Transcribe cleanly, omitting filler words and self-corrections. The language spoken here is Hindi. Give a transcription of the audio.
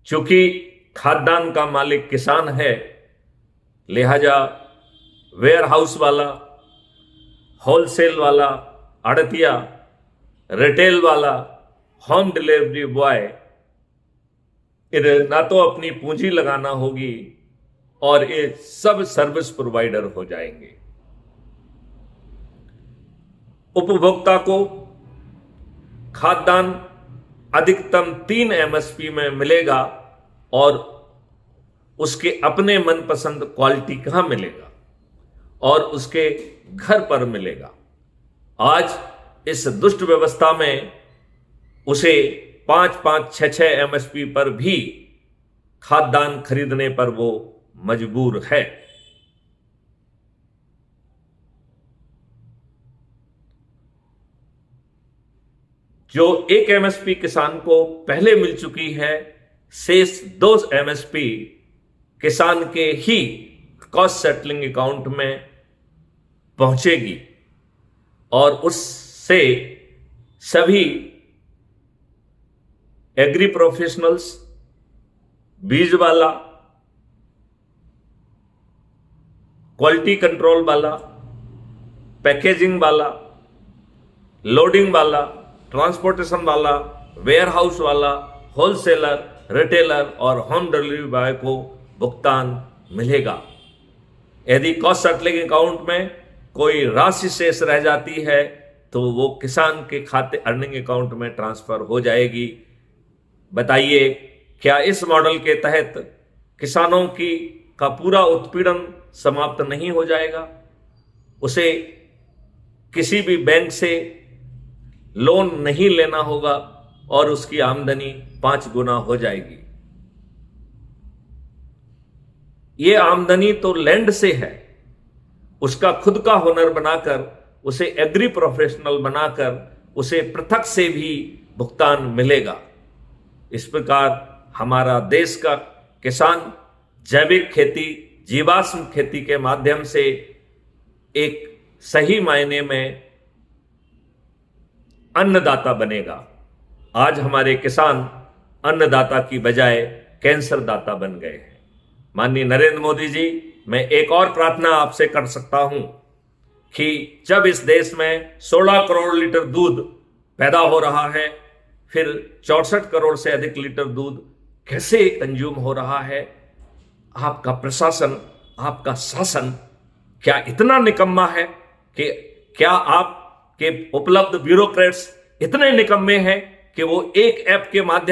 चूंकि खाद्यान्न का मालिक किसान है, लिहाजा वेयर हाउस वाला, होलसेल वाला, आड़तिया, रिटेल वाला, होम डिलीवरी बॉय, इन्हें ना तो अपनी पूंजी लगाना होगी और ये सब सर्विस प्रोवाइडर हो जाएंगे। उपभोक्ता को खाद्यान्न अधिकतम 3 एमएसपी में मिलेगा और उसके अपने मनपसंद क्वालिटी कहां मिलेगा और उसके घर पर मिलेगा। आज इस दुष्ट व्यवस्था में उसे 5-5, 6-6 एमएसपी पर भी खाद्यान्न खरीदने पर वो मजबूर है। जो 1 एमएसपी किसान को पहले मिल चुकी है, शेष 2 एमएसपी किसान के ही कॉस्ट सेटलिंग अकाउंट में पहुंचेगी और उससे सभी एग्री प्रोफेशनल्स, बीज वाला, क्वालिटी कंट्रोल वाला, पैकेजिंग वाला, लोडिंग वाला, ट्रांसपोर्टेशन वाला, वेयर हाउस वाला, होलसेलर, रिटेलर और होम डिलीवरी बॉय को भुगतान मिलेगा। यदि कॉस्ट सेटलिंग अकाउंट में कोई राशि शेष रह जाती है तो वो किसान के खाते अर्निंग अकाउंट में ट्रांसफर हो जाएगी। बताइए, क्या इस मॉडल के तहत किसानों का पूरा उत्पीड़न समाप्त नहीं हो जाएगा? उसे किसी भी बैंक से लोन नहीं लेना होगा और उसकी आमदनी 5 गुना हो जाएगी। ये आमदनी तो लैंड से है, उसका खुद का हुनर बनाकर, उसे एग्री प्रोफेशनल बनाकर उसे पृथक से भी भुगतान मिलेगा। इस प्रकार हमारा देश का किसान जैविक खेती, जीवाश्म खेती के माध्यम से एक सही मायने में अन्नदाता बनेगा। आज हमारे किसान अन्नदाता की बजाय कैंसर दाता बन गए हैं। माननीय नरेंद्र मोदी जी, मैं एक और प्रार्थना आपसे कर सकता हूं कि जब इस देश में 16 करोड़ लीटर दूध पैदा हो रहा है, फिर 64 करोड़ से अधिक लीटर दूध कैसे कंज्यूम हो रहा है, आपका प्रशासन, आपका शासन क्या इतना निकम्मा है कि क्या आपके उपलब्ध ब्यूरोक्रेट्स इतने निकम्मे हैं कि वो एक ऐप के माध्यम